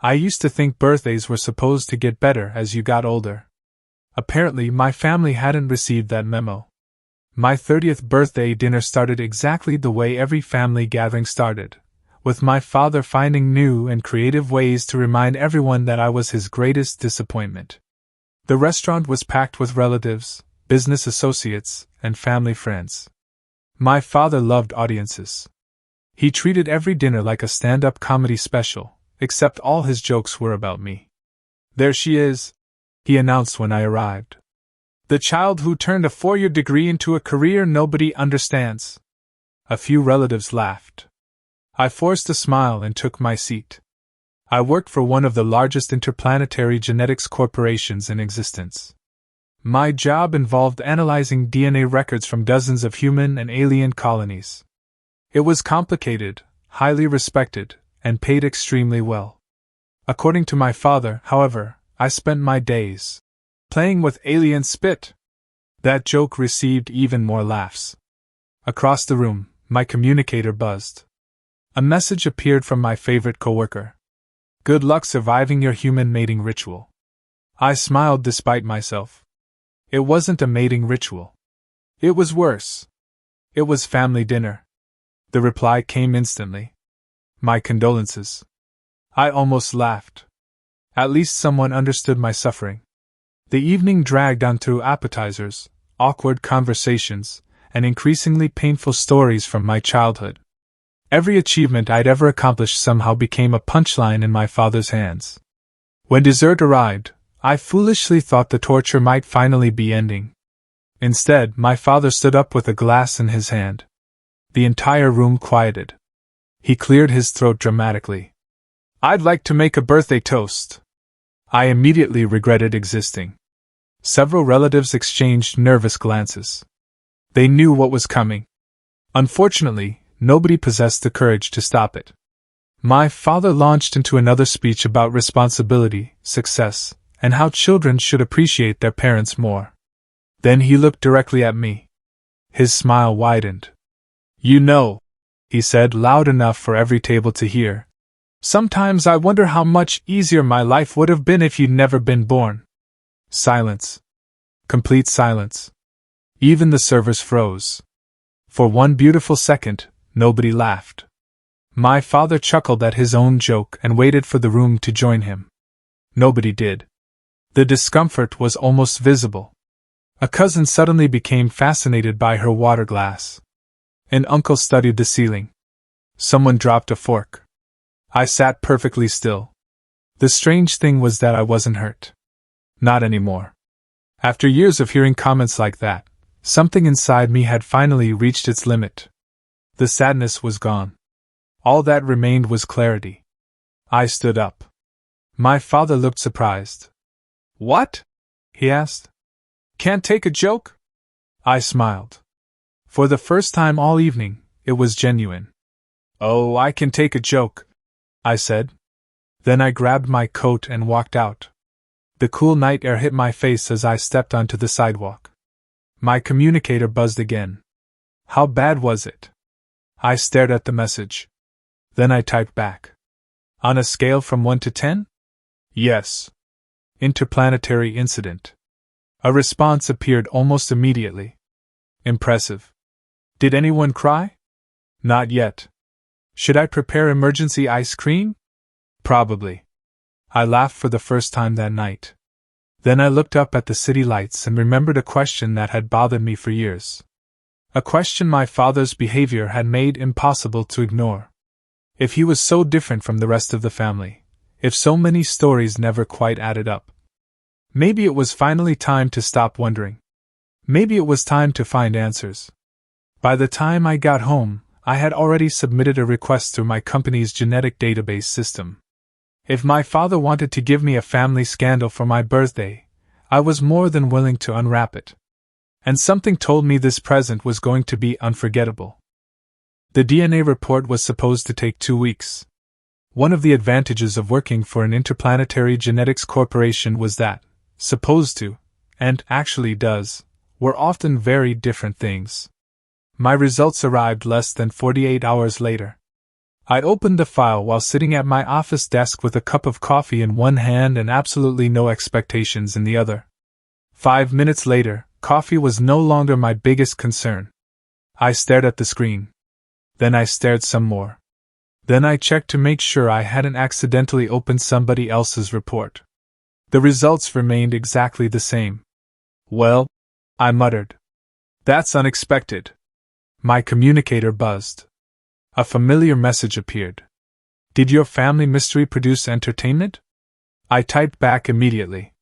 I used to think birthdays were supposed to get better as you got older. Apparently, my family hadn't received that memo. My 30th birthday dinner started exactly the way every family gathering started, with my father finding new and creative ways to remind everyone that I was his greatest disappointment. The restaurant was packed with relatives, business associates, and family friends. My father loved audiences. He treated every dinner like a stand-up comedy special, except all his jokes were about me. "There she is," he announced when I arrived. "The child who turned a 4-year degree into a career nobody understands." A few relatives laughed. I forced a smile and took my seat. I worked for one of the largest interplanetary genetics corporations in existence. My job involved analyzing DNA records from dozens of human and alien colonies. It was complicated, highly respected, and paid extremely well. According to my father, however, I spent my days playing with alien spit. That joke received even more laughs. Across the room, my communicator buzzed. A message appeared from my favorite coworker. "Good luck surviving your human mating ritual." I smiled despite myself. It wasn't a mating ritual. It was worse. It was family dinner. The reply came instantly. "My condolences." I almost laughed. At least someone understood my suffering. The evening dragged on through appetizers, awkward conversations, and increasingly painful stories from my childhood. Every achievement I'd ever accomplished somehow became a punchline in my father's hands. When dessert arrived, I foolishly thought the torture might finally be ending. Instead, my father stood up with a glass in his hand. The entire room quieted. He cleared his throat dramatically. "I'd like to make a birthday toast." I immediately regretted existing. Several relatives exchanged nervous glances. They knew what was coming. Unfortunately, nobody possessed the courage to stop it. My father launched into another speech about responsibility, success, and how children should appreciate their parents more. Then he looked directly at me. His smile widened. "You know," he said loud enough for every table to hear, "sometimes I wonder how much easier my life would have been if you'd never been born." Silence. Complete silence. Even the servers froze. For one beautiful second, nobody laughed. My father chuckled at his own joke and waited for the room to join him. Nobody did. The discomfort was almost visible. A cousin suddenly became fascinated by her water glass. An uncle studied the ceiling. Someone dropped a fork. I sat perfectly still. The strange thing was that I wasn't hurt. Not anymore. After years of hearing comments like that, something inside me had finally reached its limit. The sadness was gone. All that remained was clarity. I stood up. My father looked surprised. "What?" he asked. "Can't take a joke?" I smiled. For the first time all evening, it was genuine. "Oh, I can take a joke," I said. Then I grabbed my coat and walked out. The cool night air hit my face as I stepped onto the sidewalk. My communicator buzzed again. How bad was it? I stared at the message. Then I typed back. On a scale from 1 to 10? Yes. Interplanetary incident. A response appeared almost immediately. Impressive. Did anyone cry? Not yet. Should I prepare emergency ice cream? Probably. I laughed for the first time that night. Then I looked up at the city lights and remembered a question that had bothered me for years. A question my father's behavior had made impossible to ignore. If he was so different from the rest of the family, if so many stories never quite added up. Maybe it was finally time to stop wondering. Maybe it was time to find answers. By the time I got home, I had already submitted a request through my company's genetic database system. If my father wanted to give me a family scandal for my birthday, I was more than willing to unwrap it. And something told me this present was going to be unforgettable. The DNA report was supposed to take 2 weeks. One of the advantages of working for an interplanetary genetics corporation was that, supposed to, and actually does, were often very different things. My results arrived less than 48 hours later. I opened the file while sitting at my office desk with a cup of coffee in one hand and absolutely no expectations in the other. 5 minutes later, coffee was no longer my biggest concern. I stared at the screen. Then I stared some more. Then I checked to make sure I hadn't accidentally opened somebody else's report. The results remained exactly the same. Well, I muttered. That's unexpected. My communicator buzzed. A familiar message appeared. Did your family mystery produce entertainment? I typed back immediately.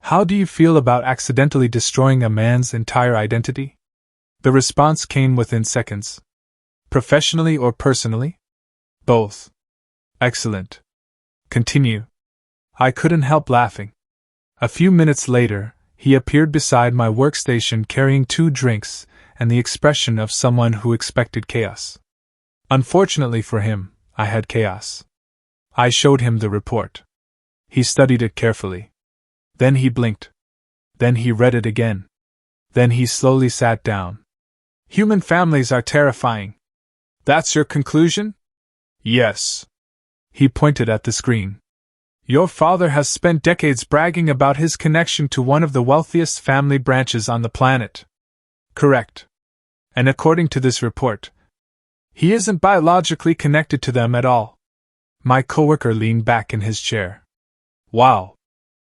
How do you feel about accidentally destroying a man's entire identity? The response came within seconds. Professionally or personally? Both. Excellent. Continue. I couldn't help laughing. A few minutes later, he appeared beside my workstation carrying 2 drinks and the expression of someone who expected chaos. Unfortunately for him, I had chaos. I showed him the report. He studied it carefully. Then he blinked. Then he read it again. Then he slowly sat down. Human families are terrifying. That's your conclusion? Yes. He pointed at the screen. Your father has spent decades bragging about his connection to one of the wealthiest family branches on the planet. Correct. And according to this report, he isn't biologically connected to them at all. My coworker leaned back in his chair. Wow.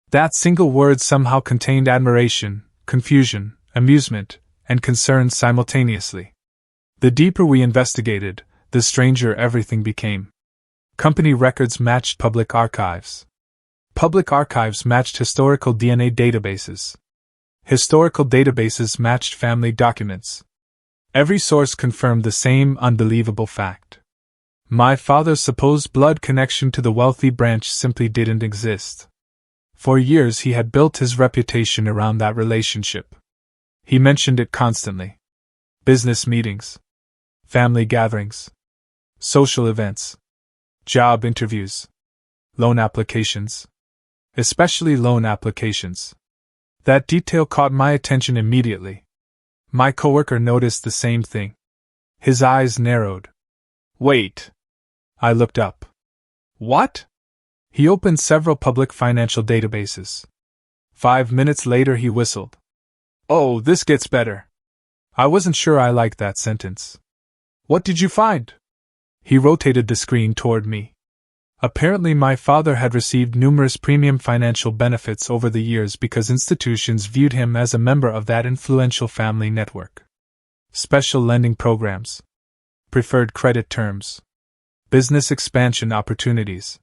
That single word somehow contained admiration, confusion, amusement, and concern simultaneously. The deeper we investigated, the stranger everything became. Company records matched public archives. Public archives matched historical DNA databases. Historical databases matched family documents. Every source confirmed the same unbelievable fact. My father's supposed blood connection to the wealthy branch simply didn't exist. For years he had built his reputation around that relationship. He mentioned it constantly. Business meetings, family gatherings, social events, job interviews, loan applications. Especially loan applications. That detail caught my attention immediately. My coworker noticed the same thing. His eyes narrowed. Wait. I looked up. What? He opened several public financial databases. 5 minutes later he whistled. Oh, this gets better. I wasn't sure I liked that sentence. What did you find? He rotated the screen toward me. Apparently my father had received numerous premium financial benefits over the years because institutions viewed him as a member of that influential family network. Special lending programs, preferred credit terms, business expansion opportunities,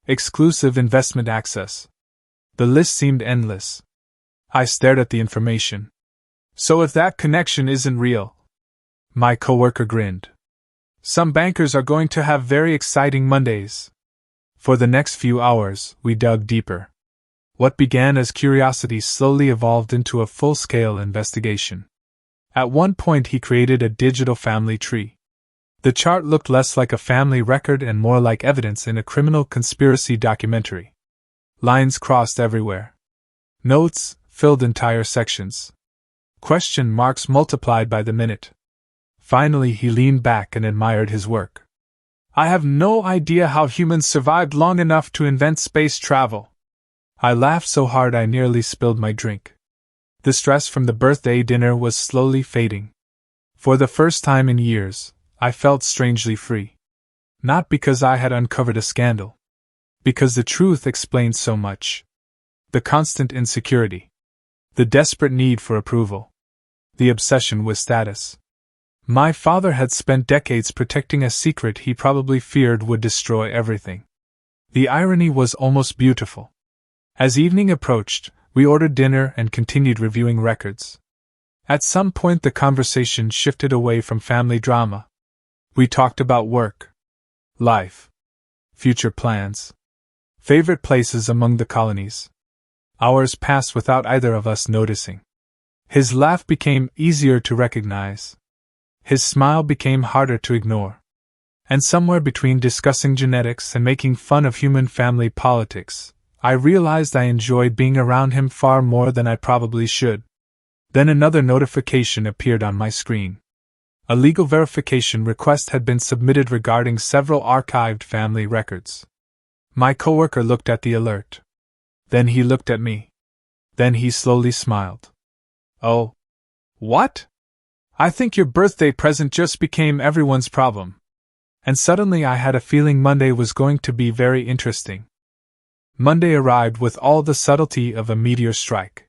exclusive investment access. The list seemed endless. I stared at the information. So if that connection isn't real? My coworker grinned. Some bankers are going to have very exciting Mondays. For the next few hours, we dug deeper. What began as curiosity slowly evolved into a full-scale investigation. At one point he created a digital family tree. The chart looked less like a family record and more like evidence in a criminal conspiracy documentary. Lines crossed everywhere. Notes filled entire sections. Question marks multiplied by the minute. Finally he leaned back and admired his work. I have no idea how humans survived long enough to invent space travel. I laughed so hard I nearly spilled my drink. The stress from the birthday dinner was slowly fading. For the first time in years, I felt strangely free. Not because I had uncovered a scandal. Because the truth explained so much. The constant insecurity. The desperate need for approval. The obsession with status. My father had spent decades protecting a secret he probably feared would destroy everything. The irony was almost beautiful. As evening approached, we ordered dinner and continued reviewing records. At some point the conversation shifted away from family drama. We talked about work, life, future plans, favorite places among the colonies. Hours passed without either of us noticing. His laugh became easier to recognize. His smile became harder to ignore. And somewhere between discussing genetics and making fun of human family politics, I realized I enjoyed being around him far more than I probably should. Then another notification appeared on my screen. A legal verification request had been submitted regarding several archived family records. My coworker looked at the alert. Then he looked at me. Then he slowly smiled. Oh. What? I think your birthday present just became everyone's problem. And suddenly I had a feeling Monday was going to be very interesting. Monday arrived with all the subtlety of a meteor strike.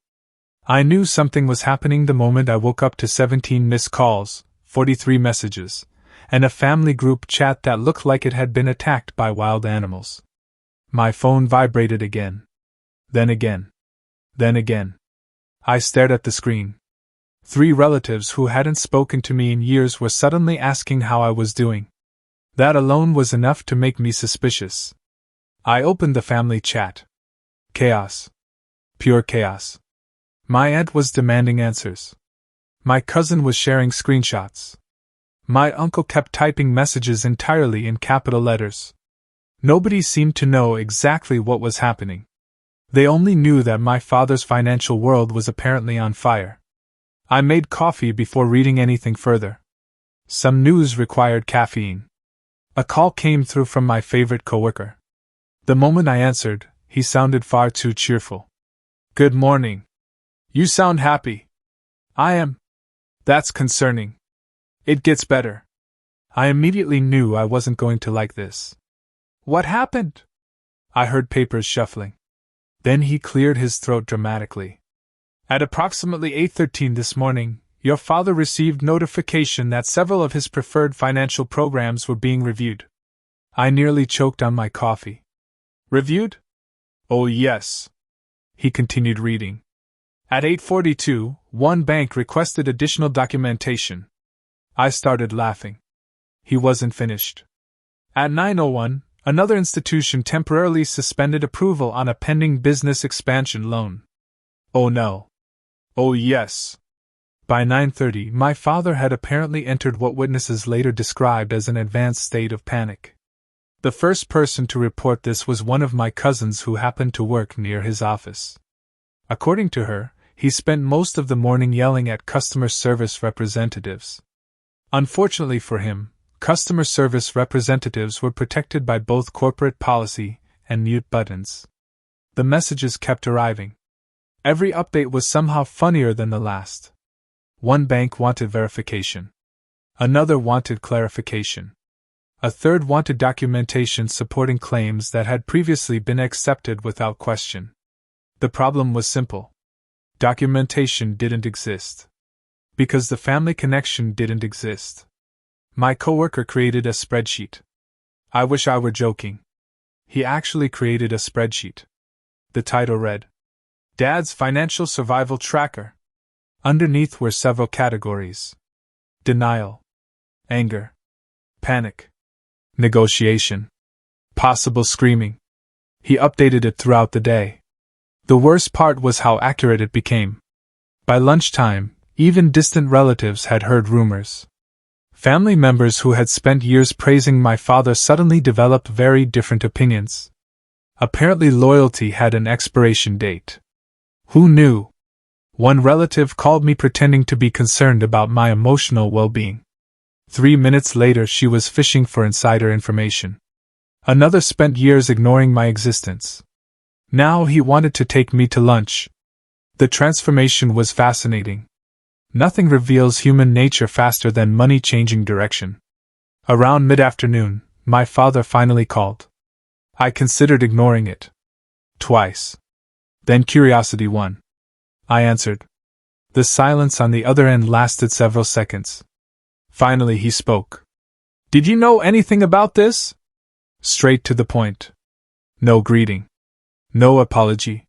I knew something was happening the moment I woke up to 17 missed calls, 43 messages, and a family group chat that looked like it had been attacked by wild animals. My phone vibrated again. Then again. Then again. I stared at the screen. 3 relatives who hadn't spoken to me in years were suddenly asking how I was doing. That alone was enough to make me suspicious. I opened the family chat. Chaos. Pure chaos. My aunt was demanding answers. My cousin was sharing screenshots. My uncle kept typing messages entirely in capital letters. Nobody seemed to know exactly what was happening. They only knew that my father's financial world was apparently on fire. I made coffee before reading anything further. Some news required caffeine. A call came through from my favorite coworker. The moment I answered, he sounded far too cheerful. Good morning. You sound happy. I am. That's concerning. It gets better. I immediately knew I wasn't going to like this. What happened? I heard papers shuffling. Then he cleared his throat dramatically. At approximately 8:13 this morning, your father received notification that several of his preferred financial programs were being reviewed. I nearly choked on my coffee. Reviewed? Oh yes. He continued reading. At 8:42, one bank requested additional documentation. I started laughing. He wasn't finished. At 9:01, another institution temporarily suspended approval on a pending business expansion loan. Oh no. Oh yes. By 9:30, my father had apparently entered what witnesses later described as an advanced state of panic. The first person to report this was one of my cousins who happened to work near his office. According to her, he spent most of the morning yelling at customer service representatives. Unfortunately for him, customer service representatives were protected by both corporate policy and mute buttons. The messages kept arriving. Every update was somehow funnier than the last. One bank wanted verification. Another wanted clarification. A third wanted documentation supporting claims that had previously been accepted without question. The problem was simple. Documentation didn't exist. Because the family connection didn't exist. My coworker created a spreadsheet. I wish I were joking. He actually created a spreadsheet. The title read, Dad's Financial Survival Tracker. Underneath were several categories. Denial. Anger. Panic. Negotiation. Possible screaming. He updated it throughout the day. The worst part was how accurate it became. By lunchtime, even distant relatives had heard rumors. Family members who had spent years praising my father suddenly developed very different opinions. Apparently loyalty had an expiration date. Who knew? One relative called me pretending to be concerned about my emotional well-being. 3 minutes later she was fishing for insider information. Another spent years ignoring my existence. Now he wanted to take me to lunch. The transformation was fascinating. Nothing reveals human nature faster than money changing direction. Around mid-afternoon, my father finally called. I considered ignoring it. Twice. Then curiosity won. I answered. The silence on the other end lasted several seconds. Finally he spoke. Did you know anything about this? Straight to the point. No greeting. No apology.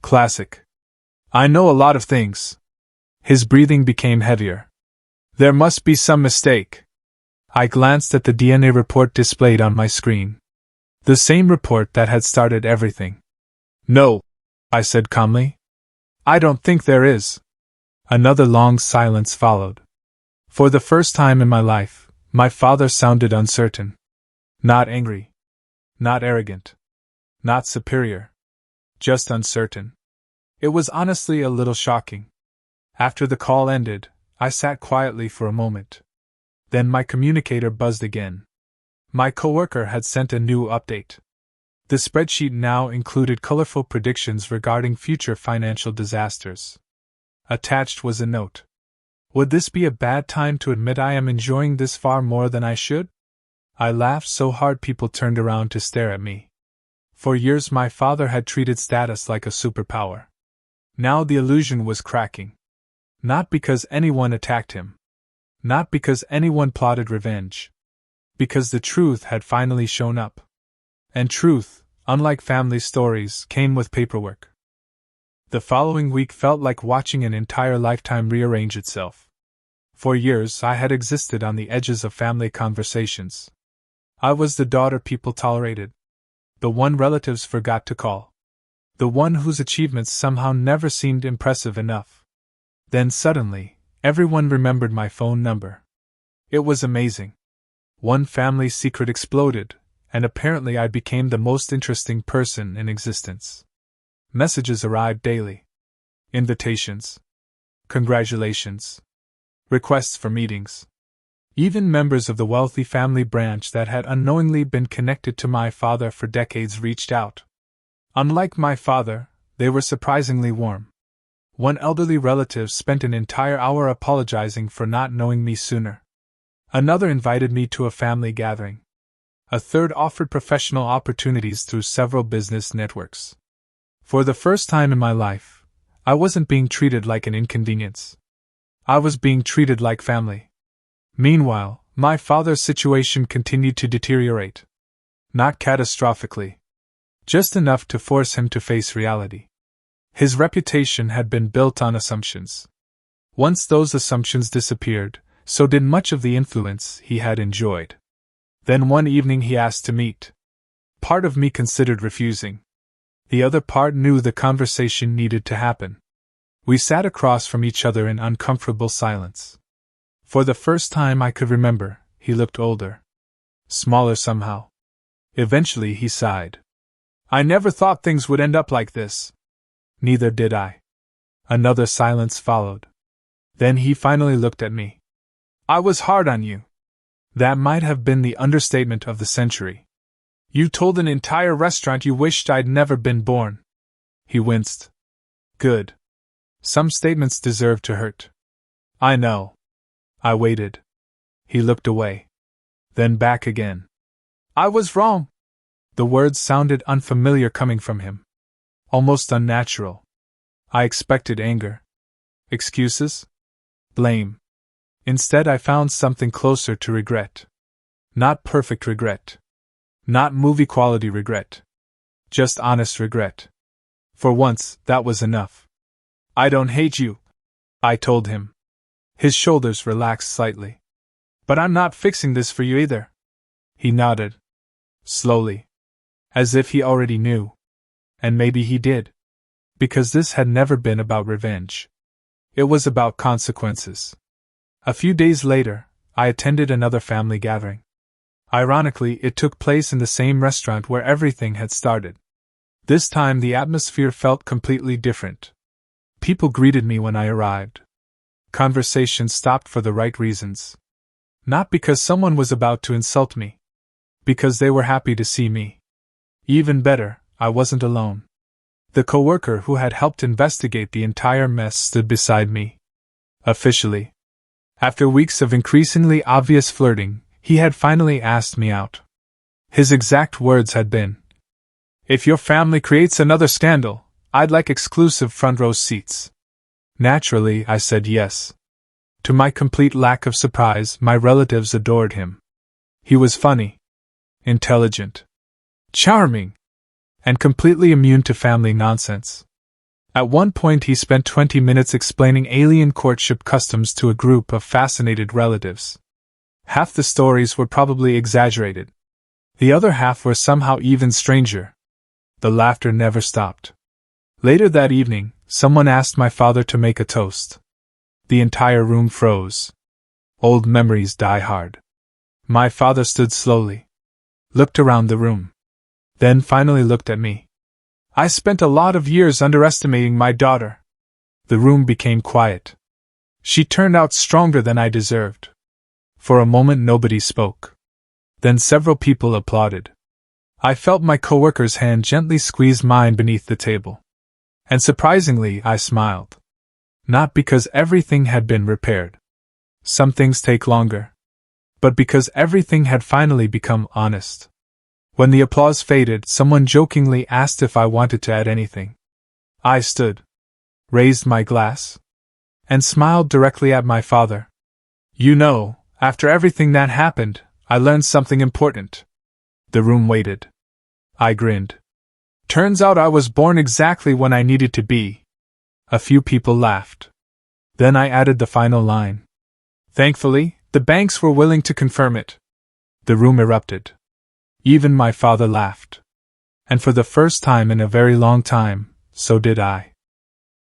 Classic. I know a lot of things. His breathing became heavier. There must be some mistake. I glanced at the DNA report displayed on my screen. The same report that had started everything. No, I said calmly. I don't think there is. Another long silence followed. For the first time in my life, my father sounded uncertain. Not angry. Not arrogant. Not superior. Just uncertain. It was honestly a little shocking. After the call ended, I sat quietly for a moment. Then my communicator buzzed again. My coworker had sent a new update. The spreadsheet now included colorful predictions regarding future financial disasters. Attached was a note. Would this be a bad time to admit I am enjoying this far more than I should? I laughed so hard people turned around to stare at me. For years my father had treated status like a superpower. Now the illusion was cracking. Not because anyone attacked him. Not because anyone plotted revenge. Because the truth had finally shown up. And truth, unlike family stories, came with paperwork. The following week felt like watching an entire lifetime rearrange itself. For years I had existed on the edges of family conversations. I was the daughter people tolerated. The one relatives forgot to call. The one whose achievements somehow never seemed impressive enough. Then suddenly, everyone remembered my phone number. It was amazing. One family secret exploded, and apparently I became the most interesting person in existence. Messages arrived daily. Invitations. Congratulations. Requests for meetings. Even members of the wealthy family branch that had unknowingly been connected to my father for decades reached out. Unlike my father, they were surprisingly warm. One elderly relative spent an entire hour apologizing for not knowing me sooner. Another invited me to a family gathering. A third offered professional opportunities through several business networks. For the first time in my life, I wasn't being treated like an inconvenience. I was being treated like family. Meanwhile, my father's situation continued to deteriorate. Not catastrophically. Just enough to force him to face reality. His reputation had been built on assumptions. Once those assumptions disappeared, so did much of the influence he had enjoyed. Then one evening he asked to meet. Part of me considered refusing. The other part knew the conversation needed to happen. We sat across from each other in uncomfortable silence. For the first time I could remember, he looked older. Smaller somehow. Eventually he sighed. I never thought things would end up like this. Neither did I. Another silence followed. Then he finally looked at me. I was hard on you. That might have been the understatement of the century. You told an entire restaurant you wished I'd never been born. He winced. Good. Some statements deserve to hurt. I know. I waited. He looked away. Then back again. I was wrong. The words sounded unfamiliar coming from him. Almost unnatural. I expected anger. Excuses? Blame. Instead I found something closer to regret. Not perfect regret. Not movie-quality regret. Just honest regret. For once, that was enough. I don't hate you, I told him. His shoulders relaxed slightly. But I'm not fixing this for you either. He nodded. Slowly. As if he already knew. And maybe he did. Because this had never been about revenge. It was about consequences. A few days later, I attended another family gathering. Ironically, it took place in the same restaurant where everything had started. This time the atmosphere felt completely different. People greeted me when I arrived. Conversation stopped for the right reasons. Not because someone was about to insult me. Because they were happy to see me. Even better, I wasn't alone. The coworker who had helped investigate the entire mess stood beside me. Officially. After weeks of increasingly obvious flirting, he had finally asked me out. His exact words had been, "If your family creates another scandal, I'd like exclusive front row seats." Naturally, I said yes. To my complete lack of surprise, my relatives adored him. He was funny, intelligent, charming, and completely immune to family nonsense. At one point he spent 20 minutes explaining alien courtship customs to a group of fascinated relatives. Half the stories were probably exaggerated. The other half were somehow even stranger. The laughter never stopped. Later that evening, someone asked my father to make a toast. The entire room froze. Old memories die hard. My father stood slowly. Looked around the room. Then finally looked at me. I spent a lot of years underestimating my daughter. The room became quiet. She turned out stronger than I deserved. For a moment nobody spoke. Then several people applauded. I felt my coworker's hand gently squeeze mine beneath the table. And surprisingly, I smiled. Not because everything had been repaired. Some things take longer. But because everything had finally become honest. When the applause faded, someone jokingly asked if I wanted to add anything. I stood, raised my glass, and smiled directly at my father. You know, after everything that happened, I learned something important. The room waited. I grinned. Turns out I was born exactly when I needed to be. A few people laughed. Then I added the final line. Thankfully, the banks were willing to confirm it. The room erupted. Even my father laughed. And for the first time in a very long time, so did I.